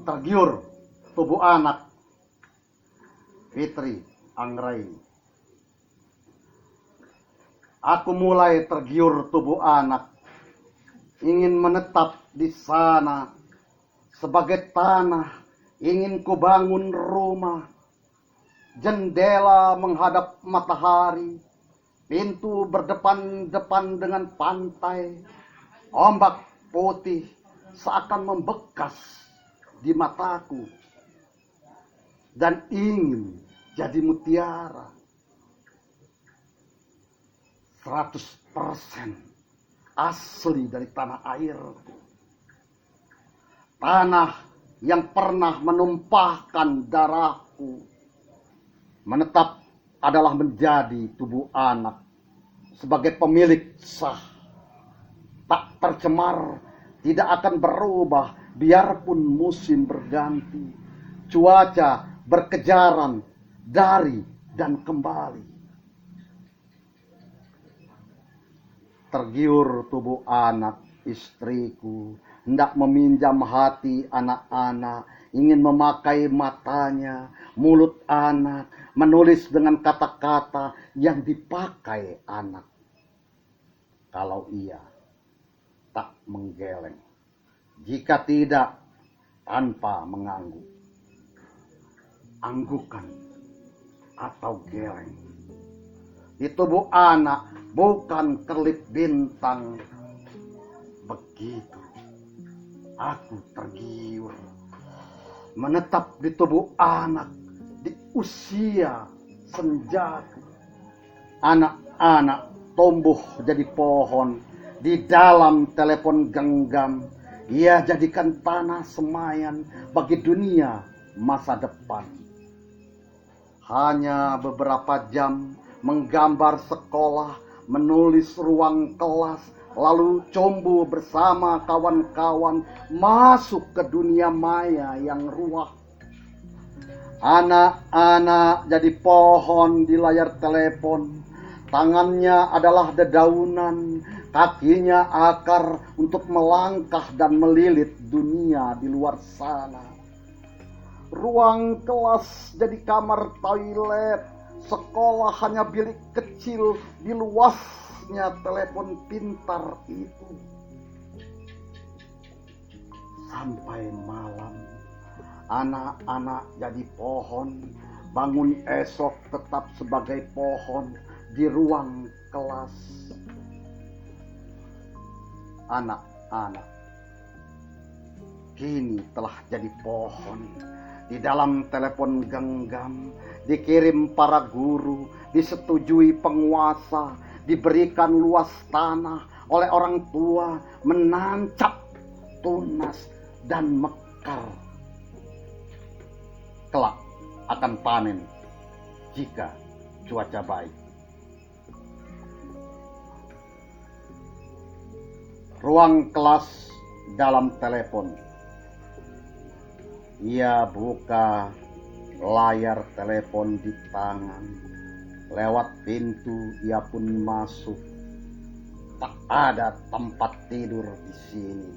tergiur tubuh anak Fitri Anggraini. Aku mulai tergiur tubuh anak, ingin menetap di sana sebagai tanah, ingin kubangun rumah, jendela menghadap matahari, pintu berdepan-depan dengan pantai, ombak putih seakan membekas di mataku, dan ingin jadi mutiara 100% asli dari tanah airku. Tanah yang pernah menumpahkan darahku. Menetap adalah menjadi tubuh anak sebagai pemilik sah. Tak tercemar, tidak akan berubah biarpun musim berganti. Cuaca berkejaran dari dan kembali. Tergiur tubuh anak istriku, hendak meminjam hati anak-anak, ingin memakai matanya, mulut anak, menulis dengan kata-kata yang dipakai anak. Kalau ia tak menggeleng, jika tidak tanpa mengangguk. Anggukan atau geleng di tubuh anak bukan kerlip bintang. Begitu aku tergiur menetap di tubuh anak di usia senjaku. Anak-anak tumbuh jadi pohon di dalam telepon genggam. Ia jadikan tanah semayan bagi dunia masa depan. Hanya beberapa jam menggambar sekolah, menulis ruang kelas, lalu combo bersama kawan-kawan masuk ke dunia maya yang ruah. Anak-anak jadi pohon di layar telepon. Tangannya adalah dedaunan, kakinya akar untuk melangkah dan melilit dunia di luar sana. Ruang kelas jadi kamar toilet, sekolah hanya bilik kecil di luasnya telepon pintar itu. Sampai malam, anak-anak jadi pohon, bangun esok tetap sebagai pohon di ruang kelas. Anak-anak kini telah jadi pohon di dalam telepon genggam, dikirim para guru, disetujui penguasa, diberikan luas tanah oleh orang tua, menancap, tunas, dan mekar. Kelak akan panen jika cuaca baik. Ruang kelas dalam telepon. Ia buka layar telepon di tangan. Lewat pintu ia pun masuk. Tak ada tempat tidur di sini.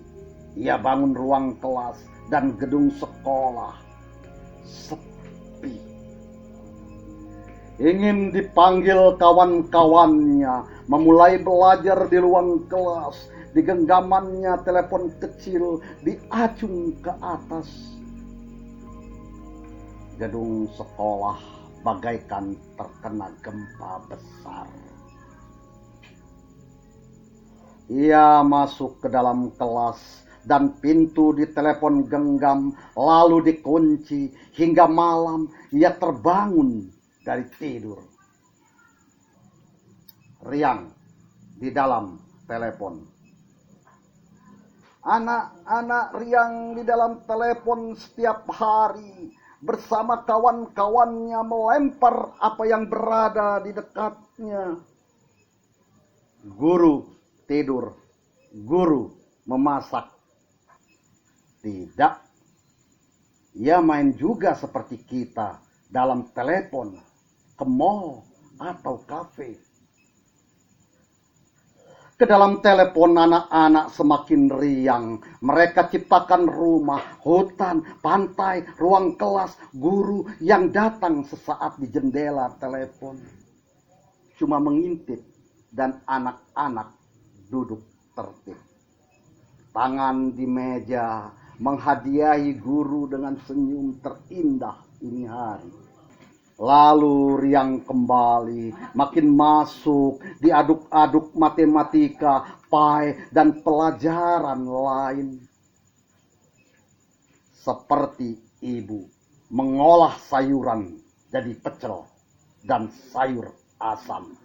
Ia bangun ruang kelas dan gedung sekolah. Sepi. Ingin dipanggil kawan-kawannya, memulai belajar di ruang kelas. Di genggamannya telepon kecil diacung ke atas. Gedung sekolah bagaikan terkena gempa besar. Ia masuk ke dalam kelas dan pintu di telepon genggam lalu dikunci. Hingga malam ia terbangun dari tidur. Riang di dalam telepon. Anak-anak riang di dalam telepon setiap hari. Bersama kawan-kawannya melempar apa yang berada di dekatnya. Guru tidur, guru memasak. Tidak, ia main juga seperti kita dalam telepon, ke mall atau kafe. Ke dalam telepon anak-anak semakin riang. Mereka ciptakan rumah, hutan, pantai, ruang kelas, guru yang datang sesaat di jendela telepon. Cuma mengintip dan anak-anak duduk tertib. Tangan di meja menghadiahi guru dengan senyum terindah ini hari. Lalu riang kembali, makin masuk, diaduk-aduk matematika, PAI, dan pelajaran lain. Seperti ibu mengolah sayuran jadi pecel dan sayur asam.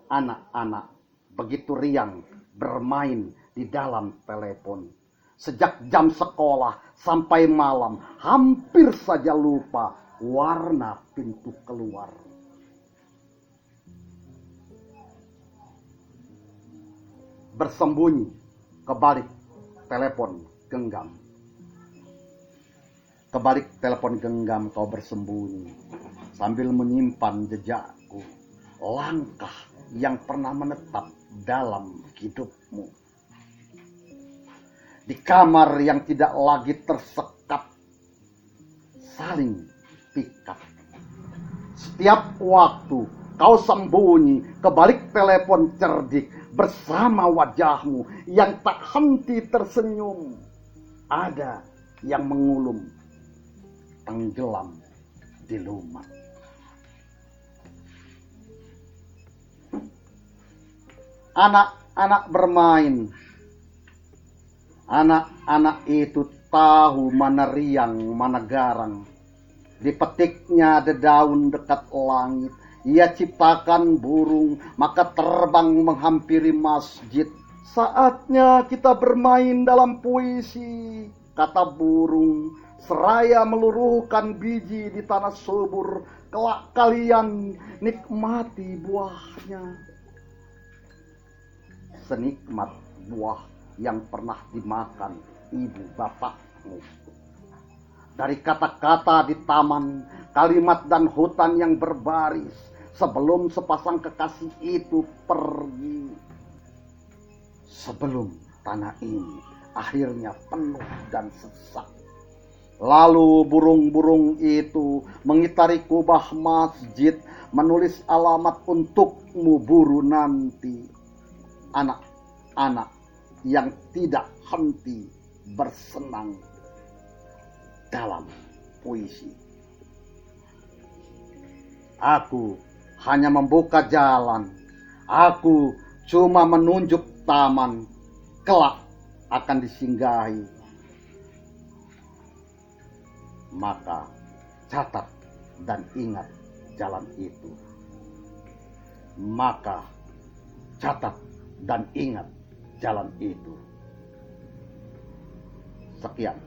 Anak-anak begitu riang bermain di dalam telepon. Sejak jam sekolah sampai malam, hampir saja lupa warna pintu keluar. Bersembunyi kebalik telepon genggam. Kebalik telepon genggam kau bersembunyi sambil menyimpan jejakku, langkah yang pernah menetap dalam hidupmu. Di kamar yang tidak lagi tersekat, saling pikat. Setiap waktu kau sembunyi ke balik telepon cerdik bersama wajahmu yang tak henti tersenyum. Ada yang mengulum, tenggelam di lumat. Anak-anak bermain. Anak-anak itu tahu mana riang, mana garang. Dipetiknya dedaun dekat langit. Ia ciptakan burung, maka terbang menghampiri masjid. Saatnya kita bermain dalam puisi, kata burung, seraya meluruhkan biji di tanah subur. Kelak kalian nikmati buahnya. Senikmat buah yang pernah dimakan ibu bapakmu. Dari kata-kata di taman, kalimat dan hutan yang berbaris, sebelum sepasang kekasih itu pergi. Sebelum tanah ini akhirnya penuh dan sesak. Lalu burung-burung itu mengitari kubah masjid, menulis alamat untukmu buru nanti. Anak-anak yang tidak henti bersenang dalam puisi. Aku hanya membuka jalan. Aku cuma menunjuk taman. Kelak akan disinggahi. Maka catat dan ingat jalan itu. Maka catat dan ingat jalan itu. Sekian.